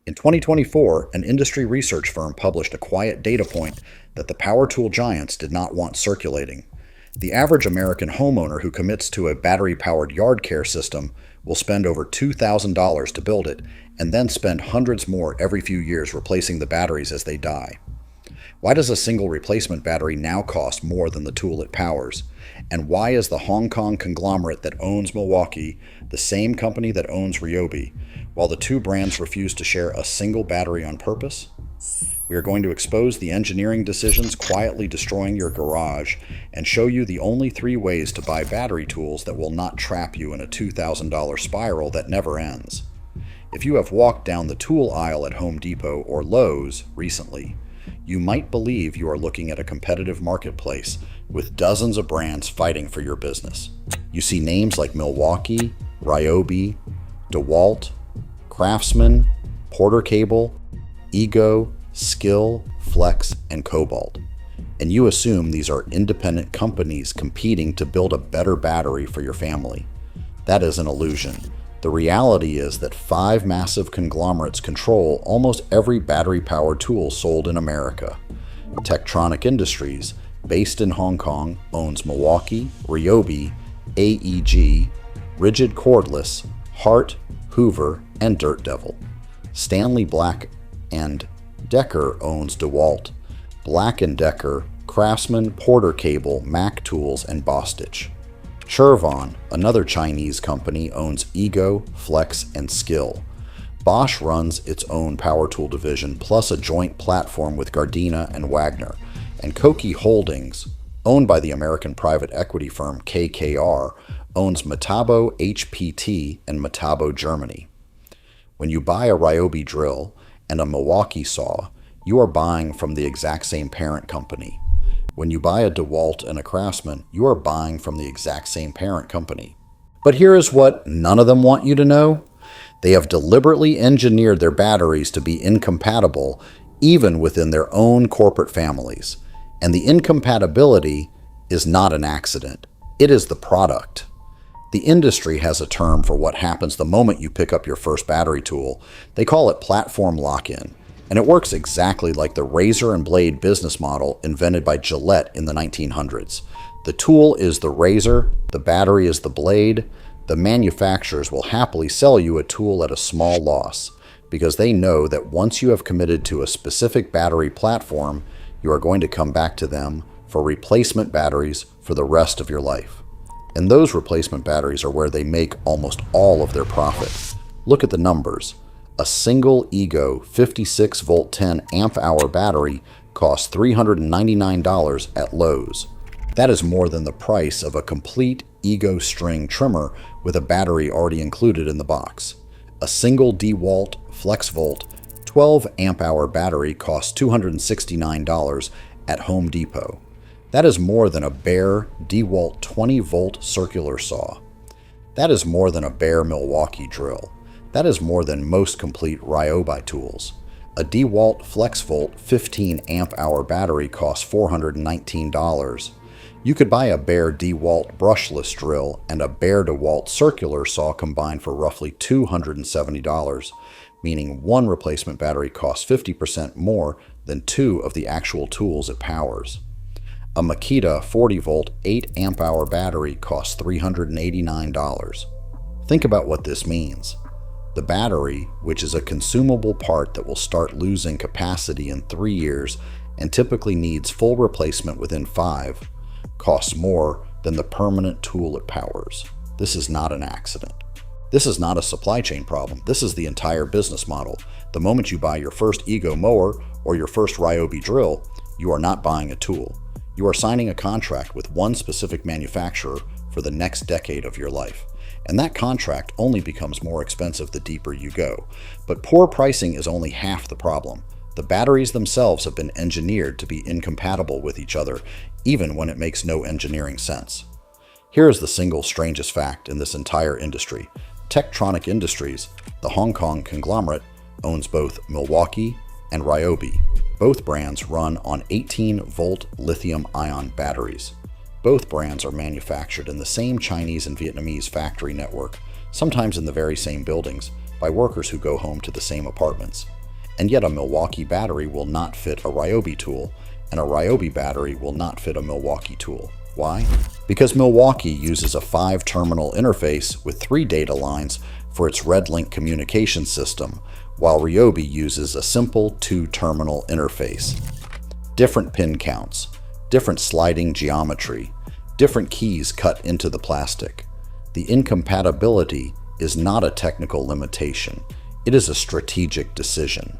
In 2024, an industry research firm published a quiet data point that the power tool giants did not want circulating. The average American homeowner who commits to a battery-powered yard care system will spend over $2,000 to build it and then spend hundreds more every few years replacing the batteries as they die. Why does a single replacement battery now cost more than the tool it powers? And why is the Hong Kong conglomerate that owns Milwaukee the same company that owns Ryobi, while the two brands refuse to share a single battery on purpose? We are going to expose the engineering decisions quietly destroying your garage and show you the only 3 ways to buy battery tools that will not trap you in a $2,000 spiral that never ends. If you have walked down the tool aisle at Home Depot or Lowe's recently, you might believe you are looking at a competitive marketplace with dozens of brands fighting for your business. You see names like Milwaukee, Ryobi, DeWalt, Craftsman, Porter Cable, Ego, Skill, Flex, and Kobalt. And you assume these are independent companies competing to build a better battery for your family. That is an illusion. The reality is that 5 massive conglomerates control almost every battery-powered tool sold in America. Techtronic Industries, based in Hong Kong, owns Milwaukee, Ryobi, AEG, Rigid Cordless, Hart, Hoover, and Dirt Devil. Stanley Black & Decker owns DeWalt, Black & Decker, Craftsman, Porter Cable, Mac Tools, and Bostitch. Chervon, another Chinese company, owns Ego, Flex, and Skill. Bosch runs its own power tool division, plus a joint platform with Gardena and Wagner. And Koch Holdings, owned by the American private equity firm KKR, owns Metabo HPT and Metabo Germany. When you buy a Ryobi drill and a Milwaukee saw, you are buying from the exact same parent company. When you buy a DeWalt and a Craftsman, you are buying from the exact same parent company. But here is what none of them want you to know. They have deliberately engineered their batteries to be incompatible even within their own corporate families. And the incompatibility is not an accident. It is the product. The industry has a term for what happens the moment you pick up your first battery tool. They call it platform lock-in. And it works exactly like the razor and blade business model invented by Gillette in the 1900s. The tool is the razor, the battery is the blade. The manufacturers will happily sell you a tool at a small loss because they know that once you have committed to a specific battery platform, you are going to come back to them for replacement batteries for the rest of your life. And those replacement batteries are where they make almost all of their profit. Look at the numbers. A single Ego 56-volt 10 amp-hour battery costs $399 at Lowe's. That is more than the price of a complete Ego string trimmer with a battery already included in the box. A single DeWalt FlexVolt 12 amp-hour battery costs $269 at Home Depot. That is more than a bare DeWalt 20-volt circular saw. That is more than a bare Milwaukee drill. That is more than most complete Ryobi tools. A DeWalt FlexVolt 15 amp-hour battery costs $419. You could buy a bare DeWalt brushless drill and a bare DeWalt circular saw combined for roughly $270, meaning one replacement battery costs 50% more than 2 of the actual tools it powers. A Makita 40-volt 8 amp-hour battery costs $389. Think about what this means. The battery, which is a consumable part that will start losing capacity in 3 years and typically needs full replacement within 5, costs more than the permanent tool it powers. This is not an accident. This is not a supply chain problem. This is the entire business model. The moment you buy your first Ego mower or your first Ryobi drill, you are not buying a tool. You are signing a contract with one specific manufacturer for the next decade of your life. And that contract only becomes more expensive the deeper you go. But poor pricing is only half the problem. The batteries themselves have been engineered to be incompatible with each other, even when it makes no engineering sense. Here is the single strangest fact in this entire industry. Techtronic Industries, the Hong Kong conglomerate, owns both Milwaukee and Ryobi. Both brands run on 18-volt lithium-ion batteries. Both brands are manufactured in the same Chinese and Vietnamese factory network, sometimes in the very same buildings, by workers who go home to the same apartments. And yet a Milwaukee battery will not fit a Ryobi tool, and a Ryobi battery will not fit a Milwaukee tool. Why? Because Milwaukee uses a 5-terminal interface with 3 data lines for its RedLink communication system, while Ryobi uses a simple 2-terminal interface. Different pin counts, different sliding geometry, different keys cut into the plastic. The incompatibility is not a technical limitation, it is a strategic decision.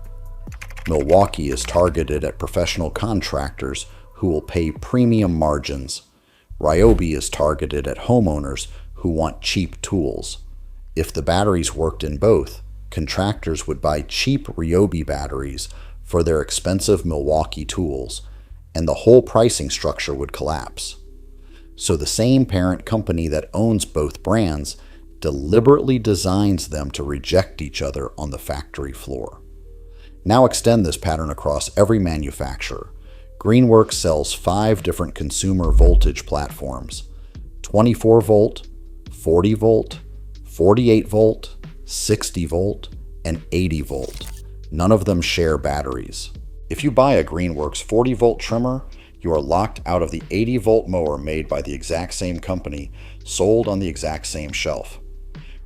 Milwaukee is targeted at professional contractors who will pay premium margins. Ryobi is targeted at homeowners who want cheap tools. If the batteries worked in both, contractors would buy cheap Ryobi batteries for their expensive Milwaukee tools, and the whole pricing structure would collapse. So the same parent company that owns both brands deliberately designs them to reject each other on the factory floor. Now extend this pattern across every manufacturer. Greenworks sells 5 different consumer voltage platforms: 24 volt, 40 volt, 48 volt, 60 volt, and 80 volt. None of them share batteries. If you buy a Greenworks 40 volt trimmer, you are locked out of the 80 volt mower made by the exact same company, sold on the exact same shelf.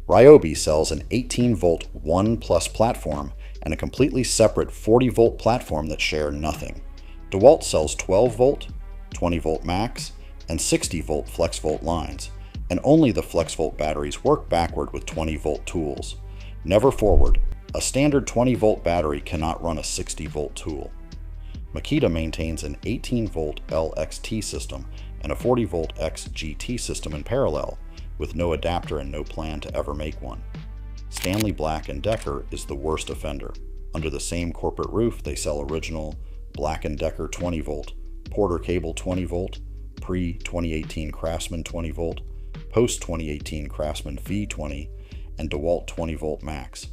Ryobi sells an 18 volt 1 Plus platform and a completely separate 40 volt platform that share nothing. DeWalt sells 12 volt, 20 volt max, and 60 volt flex volt lines, and only the flex volt batteries work backward with 20 volt tools, never forward. A standard 20 volt battery cannot run a 60 volt tool. Makita maintains an 18 volt LXT system and a 40 volt XGT system in parallel, with no adapter and no plan to ever make one. Stanley Black & Decker is the worst offender. Under the same corporate roof, they sell original Black & Decker 20 volt, Porter Cable 20 volt, pre-2018 Craftsman 20 volt, post-2018 Craftsman V20, and DeWalt 20 volt max.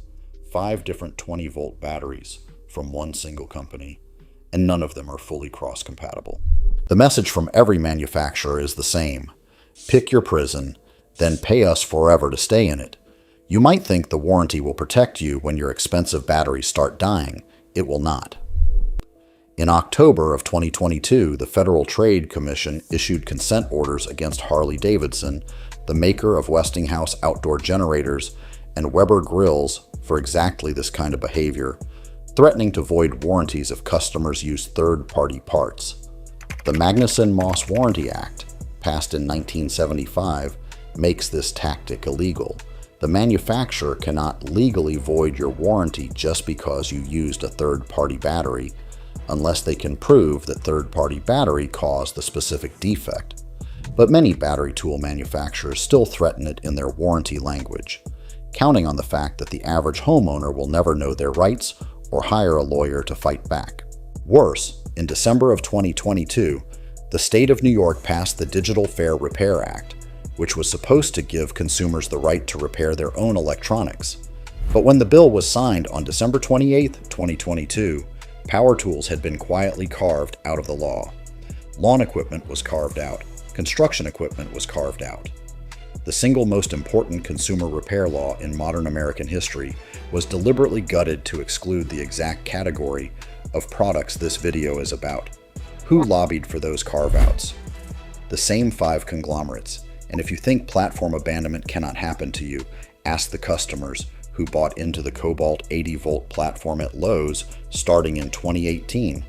5 different 20 volt batteries from one single company, and none of them are fully cross-compatible. The message from every manufacturer is the same: pick your prison, then pay us forever to stay in it. You might think the warranty will protect you when your expensive batteries start dying. It will not. In October of 2022, the Federal Trade Commission issued consent orders against Harley-Davidson, the maker of Westinghouse outdoor generators, and Weber grills for exactly this kind of behavior, threatening to void warranties if customers use third-party parts. The Magnuson-Moss Warranty Act, passed in 1975, makes this tactic illegal. The manufacturer cannot legally void your warranty just because you used a third-party battery, unless they can prove that third-party battery caused the specific defect. But many battery tool manufacturers still threaten it in their warranty language, counting on the fact that the average homeowner will never know their rights or hire a lawyer to fight back. Worse, in December of 2022, the state of New York passed the Digital Fair Repair Act, which was supposed to give consumers the right to repair their own electronics. But when the bill was signed on December 28, 2022, power tools had been quietly carved out of the law. Lawn equipment was carved out. Construction equipment was carved out. The single most important consumer repair law in modern American history was deliberately gutted to exclude the exact category of products this video is about. Who lobbied for those carve-outs? The same 5 conglomerates. And if you think platform abandonment cannot happen to you, ask the customers who bought into the Kobalt 80 volt platform at Lowe's starting in 2018.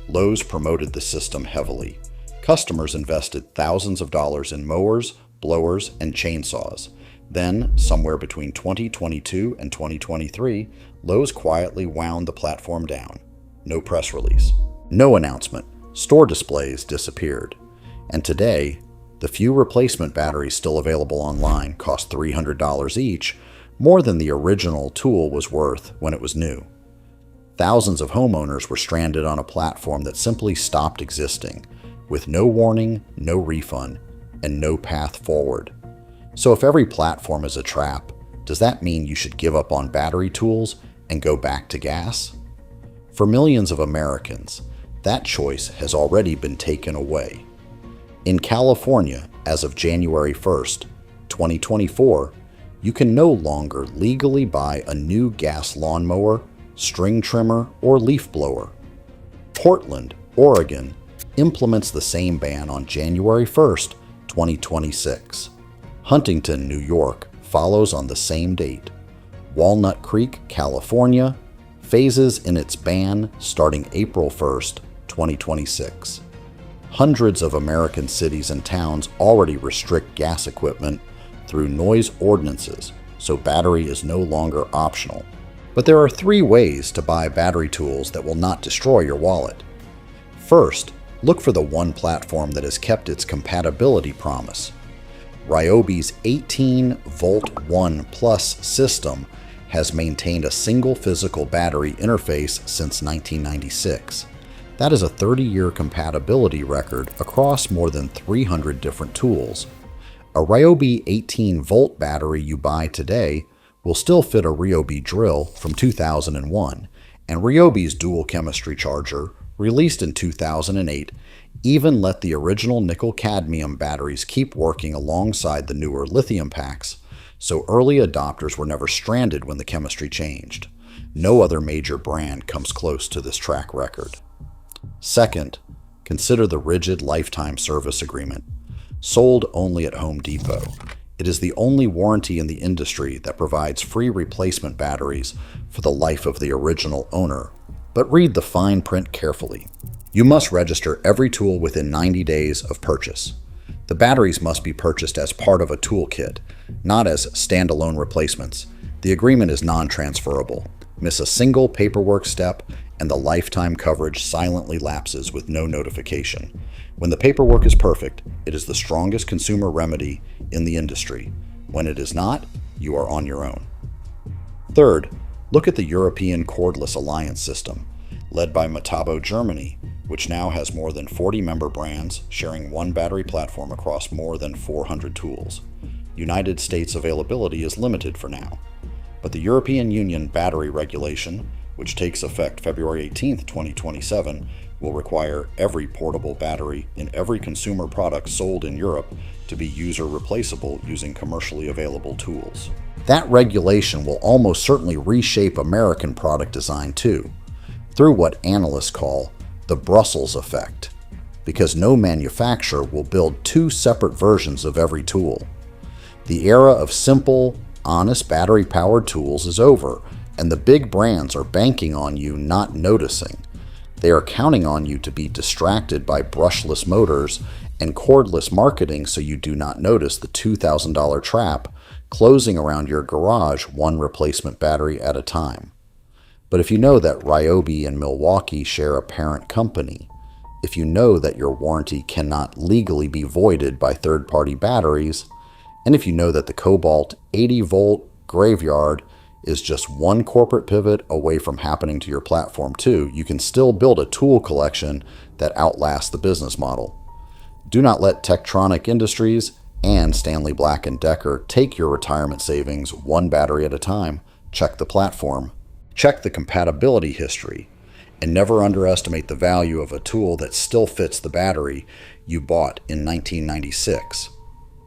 Lowe's promoted the system heavily. Customers invested thousands of dollars in mowers, blowers, and chainsaws. Then, somewhere between 2022 and 2023, Lowe's quietly wound the platform down. No press release. No announcement. Store displays disappeared. And today, the few replacement batteries still available online cost $300 each, more than the original tool was worth when it was new. Thousands of homeowners were stranded on a platform that simply stopped existing, with no warning, no refund, and no path forward. So if every platform is a trap, does that mean you should give up on battery tools and go back to gas? For millions of Americans, that choice has already been taken away. In California, as of January 1st, 2024, you can no longer legally buy a new gas lawnmower, string trimmer, or leaf blower. Portland, Oregon, implements the same ban on January 1st, 2026. Huntington, New York, follows on the same date. Walnut Creek, California, phases in its ban starting April 1st, 2026. Hundreds of American cities and towns already restrict gas equipment through noise ordinances, so battery is no longer optional. But there are 3 ways to buy battery tools that will not destroy your wallet. First, look for the one platform that has kept its compatibility promise. Ryobi's 18-volt 1 Plus system has maintained a single physical battery interface since 1996. That is a 30-year compatibility record across more than 300 different tools. A Ryobi 18-volt battery you buy today will still fit a Ryobi drill from 2001, and Ryobi's dual chemistry charger, released in 2008, even let the original nickel-cadmium batteries keep working alongside the newer lithium packs, so early adopters were never stranded when the chemistry changed. No other major brand comes close to this track record. Second, consider the rigid lifetime service agreement. Sold only at Home Depot, it is the only warranty in the industry that provides free replacement batteries for the life of the original owner. But read the fine print carefully. You must register every tool within 90 days of purchase. The batteries must be purchased as part of a toolkit, not as standalone replacements. The agreement is non-transferable. Miss a single paperwork step, and the lifetime coverage silently lapses with no notification. When the paperwork is perfect, it is the strongest consumer remedy in the industry. When it is not, you are on your own. Third, look at the European Cordless Alliance system, led by Metabo Germany, which now has more than 40 member brands sharing one battery platform across more than 400 tools. United States availability is limited for now, but the European Union battery regulation, which takes effect February 18, 2027, will require every portable battery in every consumer product sold in Europe to be user replaceable using commercially available tools. That regulation will almost certainly reshape American product design too, through what analysts call the Brussels effect, because no manufacturer will build 2 separate versions of every tool. The era of simple, honest battery-powered tools is over, and the big brands are banking on you not noticing. They are counting on you to be distracted by brushless motors and cordless marketing so you do not notice the $2,000 trap closing around your garage one replacement battery at a time. But if you know that Ryobi and Milwaukee share a parent company, if you know that your warranty cannot legally be voided by third-party batteries, and if you know that the Kobalt 80-volt graveyard is just one corporate pivot away from happening to your platform too, you can still build a tool collection that outlasts the business model. Do not let Techtronic Industries and Stanley Black & Decker take your retirement savings one battery at a time. Check the platform. Check the compatibility history. And never underestimate the value of a tool that still fits the battery you bought in 1996.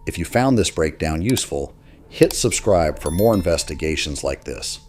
If you found this breakdown useful, hit subscribe for more investigations like this.